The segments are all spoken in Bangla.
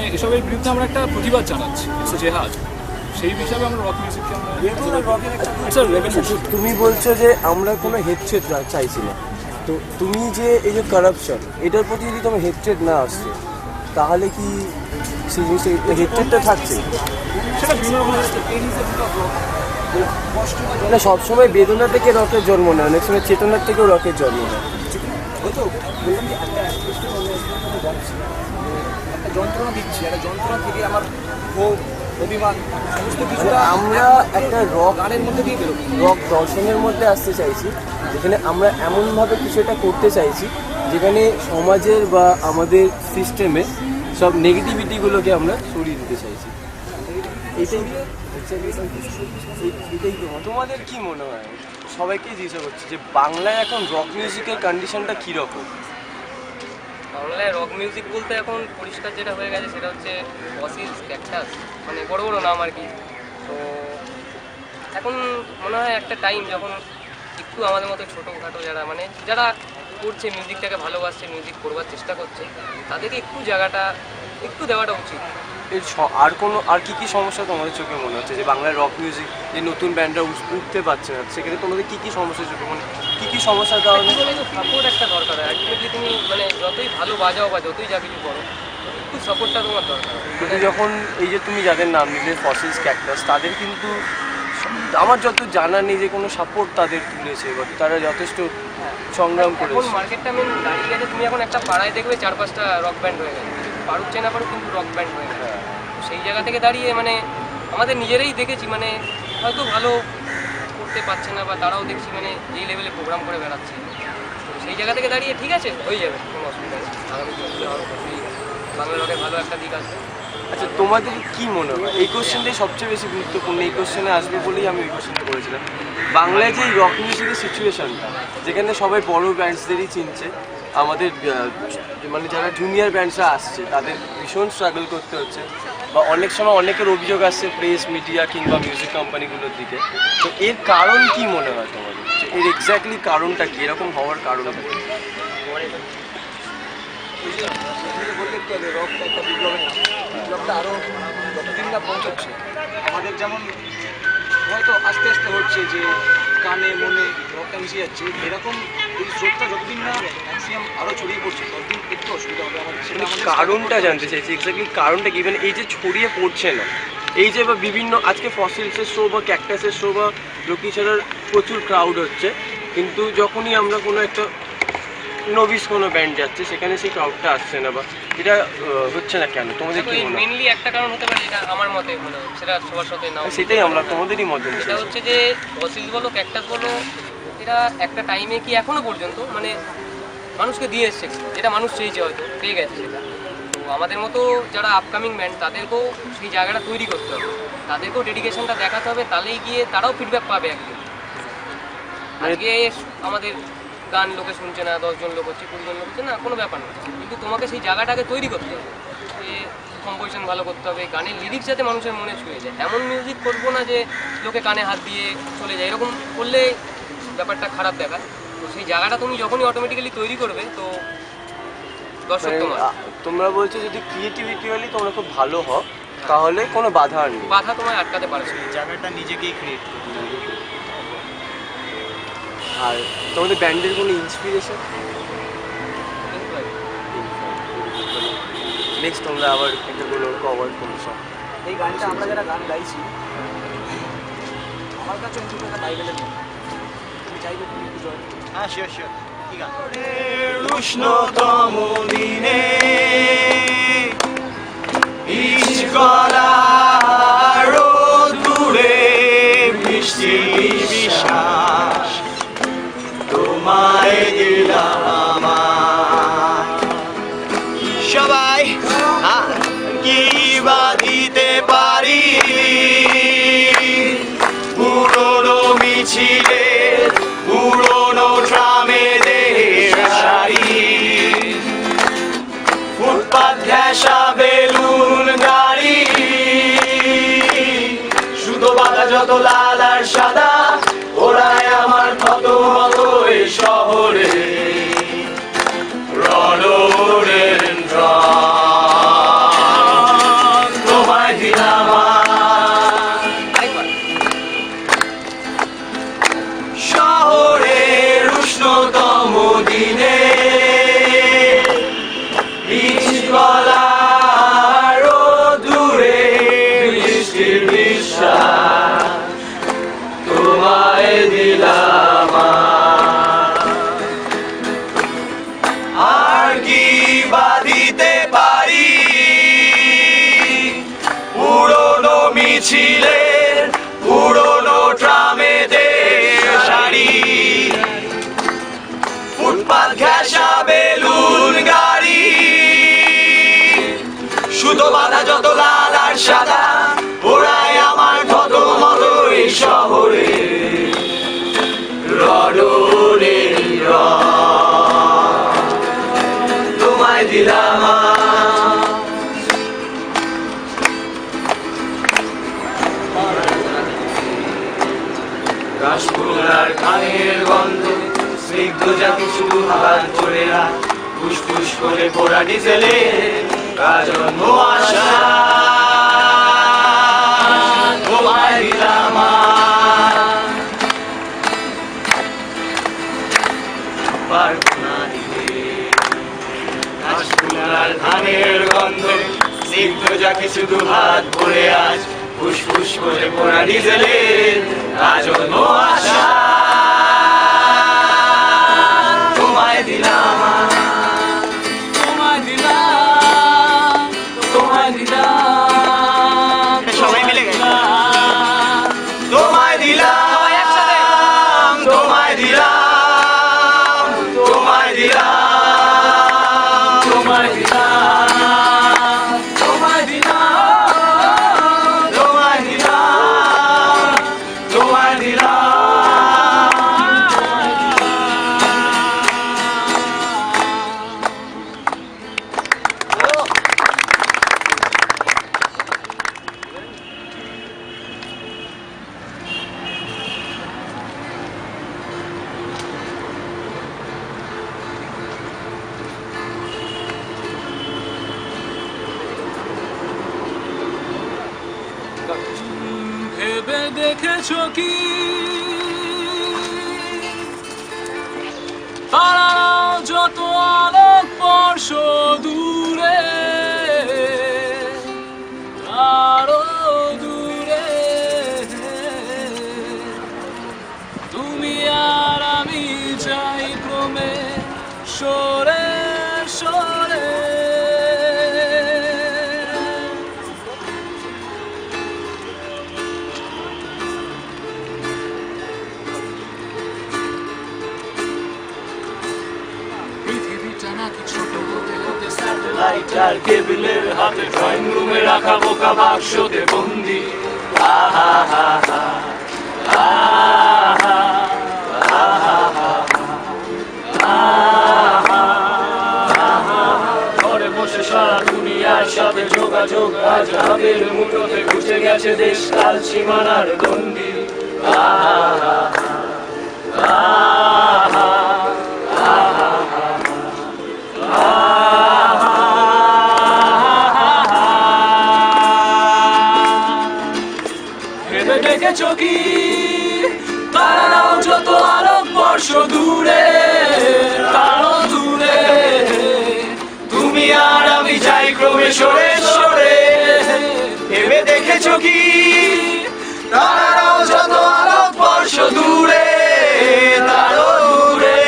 মানে এসবের বিরুদ্ধে আমরা একটা প্রতিবাদ জানাচ্ছি, জেহাদ, সেই হিসাবে আমরা রক মিউজিককে তুমি বলছো যে আমরা কোনো হেট্রেড চাইছি না, তো তুমি যে এই যে কারাপশন এটার প্রতি যদি তোমার হেট্রেড না আসছে তাহলে কি সেই জিনিসটা হেট্রেডটা থাকছে? সেটা বিভিন্ন রকম না, সবসময় বেদনা থেকে রকের জন্ম নেয়, অনেক সময় চেতনার থেকেও রকের জন্ম নেয়। একটা যন্ত্রণা দিচ্ছি, একটা যন্ত্রণা থেকে আমার ক্ষোভ, অভিমান সমস্ত কিছু আমরা একটা রক গানের মধ্যে দিয়ে বেরোবো, রক দর্শনের মধ্যে আসতে চাইছি, যেখানে আমরা এমনভাবে কিছু একটা করতে চাইছি যেখানে সমাজের বা আমাদের সিস্টেমে সব নেগেটিভিটিগুলোকে আমরা সরিয়ে দিতে চাইছি। এটাই তোমাদের কি মনে হয়? সবাইকেই জিজ্ঞাসা করছি যে বাংলায় এখন রক মিউজিকের কন্ডিশনটা কীরকম? বাংলায় রক মিউজিক বলতে এখন পরিষ্কার যেটা হয়ে গেছে সেটা হচ্ছে ফসিলস, ক্যাকটাস, মানে বড় বড় নাম আর কি। তো এখন মনে হয় একটা টাইম যখন একটু আমাদের মতো ছোটোখাটো যারা করছে, মিউজিকটাকে ভালোবাসছে, মিউজিক করবার চেষ্টা করছে, তাদেরকে একটু জায়গাটা একটু দেওয়াটা উচিত। এর আর কি সমস্যা তোমাদের চোখে মনে হচ্ছে যে বাংলার রক মিউজিক যে নতুন ব্যান্ডরা উঠতে পারছে না, সেক্ষেত্রে তোমাদের কি সমস্যা চোখে মনে, কি সমস্যার কারণে? সাপোর্ট একটা দরকার হয় আলটিমেটলি। তুমি যতই ভালো বাজাও বা যতই যা কিছু করো, একটু সাপোর্টটা তোমার দরকার। কিন্তু যখন এই যে তুমি যাদের নাম নিলে ফসিলস, ক্যাকটাস, তাদের কিন্তু আমার যত জানা নেই যে কোনো সাপোর্ট তাদের তুলেছে, বা তারা যথেষ্ট সংগ্রাম করেছে। এখন মার্কেটটা দাঁড়িয়ে গেছে, তুমি এখন একটা পাড়ায় দেখবে 4-5টা রক ব্যান্ড হয়ে গেছে, পারুক না পারুক কিন্তু রক ব্যান্ড হয়ে গেছে। সেই জায়গা থেকে দাঁড়িয়ে আমাদের নিজেরাই দেখেছি হয়তো ভালো করতে পারছে না, বা তারাও দেখছি যেই লেভেলে প্রোগ্রাম করে বেড়াচ্ছে। তো সেই জায়গা থেকে দাঁড়িয়ে ঠিক আছে, হয়ে যাবে, কোনো অসুবিধা নেই। আগামী দিনে আরও বাংলা রকের ভালো একটা দিক আসবে। আচ্ছা, তোমাদের কি মনে হয় এই কোশ্চেনটাই সবচেয়ে বেশি গুরুত্বপূর্ণ, এই কোশ্চেনে আসবে বলেই আমি এই কোশ্চেনটা করেছিলাম। বাংলায় যে এই রক মিউজিকের সিচুয়েশনটা, যেখানে সবাই বড় ব্যান্ডসদেরই চিনছে, আমাদের যারা জুনিয়র ব্যান্ডসরা আসছে তাদের ভীষণ স্ট্রাগল করতে হচ্ছে, বা অনেক সময় অনেকের অভিযোগ আসছে প্রেস, মিডিয়া কিংবা মিউজিক কোম্পানিগুলোর দিকে। তো এর কারণ কি মনে হয় তোমাদের? এর এক্স্যাক্টলি কারণটা কি, এরকম হওয়ার কারণটা কি? বলতে একটু আগে রকটা একটা বিপ্লবের নাম, বিপ্লবটা আরও যতদিন না পৌঁছচ্ছে, আমাদের যেমন হয়তো আস্তে আস্তে হচ্ছে যে কানে মনে রকটা মিশে যাচ্ছে, এরকম এই স্রোতটা যতদিন না ম্যাক্সিমাম আরও ছড়িয়ে পড়ছে ততদিন একটু অসুবিধা হবে আমাদের। সেটা কারণটা জানতে চাইছি, এক্স্যাক্টলি কারণটা কি? এই যে ছড়িয়ে পড়ছে না, এই যে বা বিভিন্ন আজকে ফসিলসের শো বা ক্যাকটাসের শো বা লোকি ছাড়ার প্রচুর ক্রাউড হচ্ছে, কিন্তু যখনই আমরা কোনো একটা নভিস কোনো ব্যান্ড যাচ্ছে সেখানে সেই ক্রাউডটা আসছে না, বা এটা হচ্ছে না কেন? তোমাদের কি মনে হয়? মেইনলি একটা কারণ হতে পারে, এটা আমার মতে মনে হয়, সেটা সবার সাথে না, সেটাই আমরা তোমাদেরই মত। সেটা হচ্ছে যে ফসিলস বলো, ক্যাকটাস বলো, এরা একটা টাইমে কি এখনো পর্যন্ত মানুষকে দিয়ে এসছে, যেটা মানুষ চেয়েছে, হয়তো পেয়ে গেছে সেটা। তো আমাদের মতো যারা আপকামিং ব্যান্ড, তাদেরকেও সেই জায়গাটা তৈরি করতে হবে, তাদেরকেও ডেডিকেশনটা দেখাতে হবে, তাহলেই গিয়ে তারাও ফিডব্যাক পাবে একদিন। আজকে আমাদের গান লোকে শুনছে না, 10 জন লোক হচ্ছে, 20 জন লোক হচ্ছে না, কোনো ব্যাপার না, কিন্তু তোমাকে সেই জায়গাটাকে তৈরি করতে হবে, যে কম্পোজিশন ভালো করতে হবে, গানের লিরিক্স যাতে মানুষের মনে ছুঁয়ে যায়। এমন মিউজিক করবো না যে লোকে কানে হাত দিয়ে চলে যায়, এরকম করলে ব্যাপারটা খারাপ দেখায়। তো সেই জায়গাটা তুমি যখনই অটোমেটিক্যালি তৈরি করবে, তো দর্শক তোমরা বলছো যদি ক্রিয়েটিভিটিক্যালি তোমরা খুব ভালো হও তাহলে কোনো বাধা নেই, বাধা তোমায় আটকাতে পারছে না, জায়গাটা নিজেকেই ক্রিয়েট করতে হবে। আর তোমাদের ব্যান্ডের কোনো ইন্সপিরেশন? নেক্সট তোমরা আবার একটা কোনো কভার কোনো সং, এই গানটা আমরা যারা গান গাইছি, আমার কাছে অন্তত একটা বাইবেলের মতো। তুমি চাইবে তুমি একটু জয়েন? হ্যাঁ, শিওর শিওর। কি গান? উষ্ণতম দিনে ইশকলার রোদুরে বৃষ্টি বিশ্বাস তোমায় দিলাম আমার। সবাই কি বা দিতে পারি পুরনো মিছিলে, পুরনো ট্রামেদের শাড়ি, ফুটপাত ঘেঁষা বেলুন গাড়ি, সুতো বাঁধা যত লাল আর সাদা, ওরাই আমার কত মতো এই শহরে রডোডেন্ড্রন। মিছিলের পুরনো ট্রামেদের শাড়ি, ফুটপাত ঘেঁষা বেলুন গাড়ি, সুতো বাঁধা যত লাল আর সাদা ওরাই আমার কত মতো এই শহরে রডরে তোমায় দিলাম কাশফুল আর ধানের গন্ধ স্নিগ্ধ জাতি শুধু হাত ধরে আর ফুসফুস করে পোড়া ডিজেলে কাজন্ম আশা তোমায় দিলাম পারনা দিলে কাশফুল আর ধানের গন্ধ স্নিগ্ধ জাতি শুধু হাত ভরে আজ ফুসফুস করে পোড়া ডিজেলে কাজন্ম আশা তোমায় দিলাম সবাই মিলে তোমায় দিলাম তোমায় দিলাম তোমায় দিলাম তোমায় দিলাম তোমায় দিলাম তোমায় দিলাম তোমায় দিলাম ভেবে দেখেছো কি তারাও যত আলোক বর্ষ দূরে আরো দূরে তুমি আর আমি যাই ক্রমে সরে সরে স্যাটেলাইট আর কেবিলের হাতে ড্রয়িং রুমে রাখা বোকা বাক্সতে বন্দি ঘরে বসে সারা দুনিয়ার সাথে যোগাযোগ আজ হাতের মুঠোতে ঘুচে গেছে দেশ কাল সীমানার গন্ডি ভেবে দেখেছো কি তারাও যত আলোক বর্ষ দূরে আরো দূরে তুমি আর আমি যাই ক্রমে সরে সরে ভেবে দেখেছো কি তারাও যত আলোক বর্ষ দূরে তারও দূরে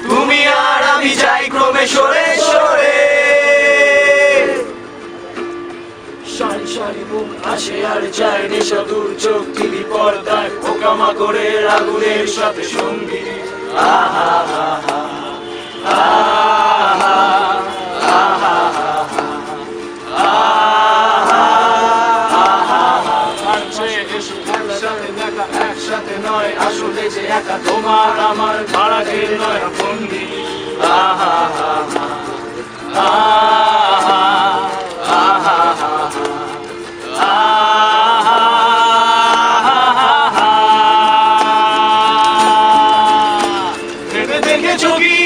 তুমি আর আমি যাই ক্রমে সরে সরে সারি সারি মুখ আসে আর যায় নেশা দূর চোখ টিভি পর্দায় পোকামা করে আগুনের সাথে সঙ্গী আহা আহা আহা একসাথে নয় আসলে যে একা তোমার আমার ভাড়াটের নয় বন্দি আহা আহা আহা ভেবে দেখেছো কি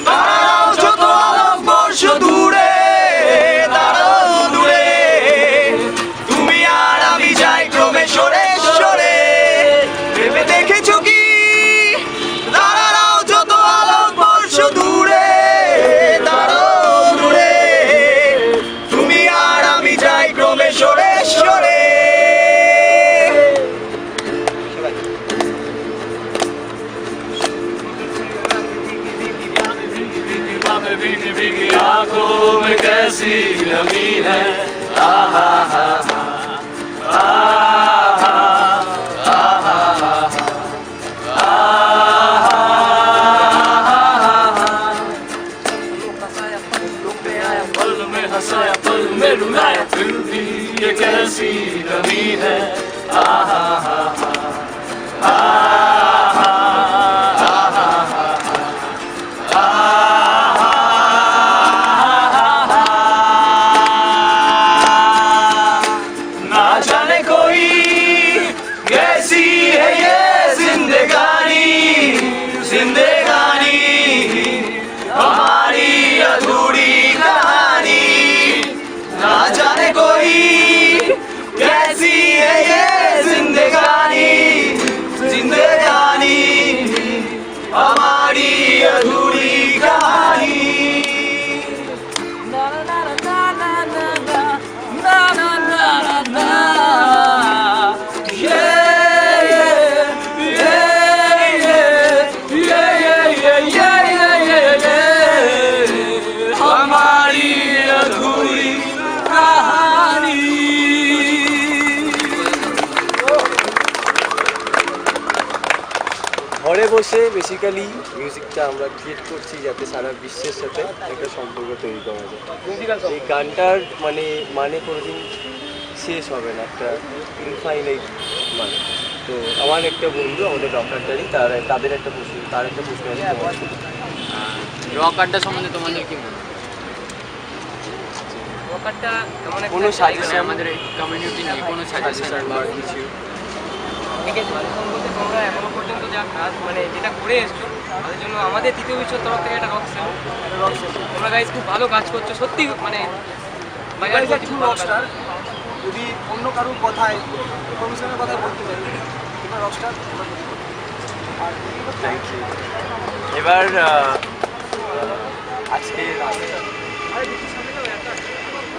তারাও যত আলোক বর্ষ দূরে তারাও দূরে তুমি আর আমি যাই ক্রমে সরে সরে ভেবে দেখেছো কি তারাও যত আলোক বর্ষ দূরে তারাও দূরে তুমি আর আমি যাই ক্রমে সরে সরে भीगी आंखों में कैसी नमी है आहा हा हा पल में हंसाया पल में रुलाया फिर भी ये कैसी कमी है ना जाने कोई कैसी है ये जिंदगानी जिंदगानी हमारी अधूरी कहानी ना जाने कोई कैसी है ये जिंदगानी जिंदगानी हमारी अधूरी कहानी हमारी अधूरी कहानी ঘরে বসে বেসিক্যালি মিউজিকটা আমরা ক্রিয়েট করছি যাতে সারা বিশ্বের সাথে একটা সম্পর্ক তৈরি করা যায়। এই গানটার মানে কোনোদিন শেষ হবে না, একটা ইনফাইনাইট মানে। তো আমার একটা বন্ধু আমাদের রকারটারই তার একটা প্রশ্ন আছে তোমার কাছে। রক আড্ডা সম্বন্ধে তোমাদের কি মনে হয়? রক আড্ডা এমন একটা কোনো সাজেশন আমাদের কমিউনিটি নিয়ে কোনো সাজেশন বা কিছু ঠিক আছে, বলতে তোমরা এখনো পর্যন্ত যা কাজ যেটা করে এসছো তাদের জন্য আমাদের তৃতীয় বিশ্বর তরফ থেকে একটা রক সেশন। তোমরা গাইজ খুব ভালো কাজ করছো সত্যি, রকস্টার যদি অন্য কারোর কথায় প্রফেশনের কথা বলতে চাই তোমরা রকস্টার। Thank you. এবার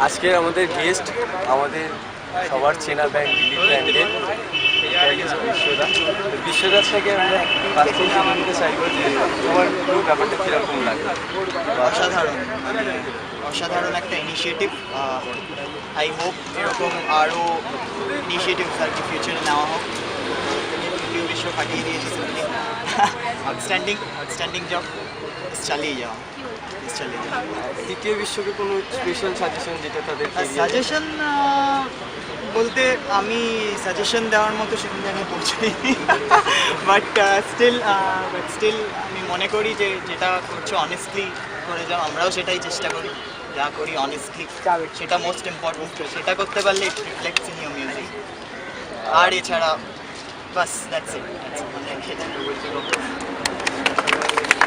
আজকের আমাদের গেস্ট আমাদের সবার চেনা ব্যান্ড দিলীপ ব্যান্ডের বিশ্বদার থেকে আমরা কাছ থেকে জানতে চাইবো যে তোমার পুরো ব্যাপারটা কীরকম লাগে। অসাধারণ একটা ইনিশিয়েটিভ। আই হোপ এরকম আরও ইনিশিয়েটিভস আর কি ফিউচারে নেওয়া হোক। তৃতীয় বিশ্ব কাটিয়ে দিয়েছে আউটস্ট্যান্ডিং জব, চালিয়ে যাওয়া। তৃতীয় বিশ্বকে কোনো স্পেশাল সাজেশন যেটা তাদের সাজেশন বলতে আমি সাজেশন দেওয়ার মতো সেখানে জায়গায় পৌঁছাইনি, বাট স্টিল আমি মনে করি যে যেটা করছো অনেস্টলি করে যাও। আমরাও সেটাই চেষ্টা করি, যা করি অনেস্টলি, সেটা মোস্ট ইম্পর্টেন্ট। সেটা করতে পারলে it reflects in your music. আর এছাড়া বাস দ্যাটস ইট।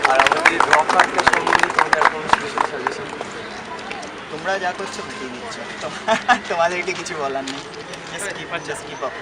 আর আমাদের রক আর্টটা সম্বন্ধে তোমাদের কোনো স্পেশাল সাজেশন? তোমরা যা করছো বুঝিয়ে দিচ্ছ, তোমাদেরকে কিছু বলার নেই। Just keep up.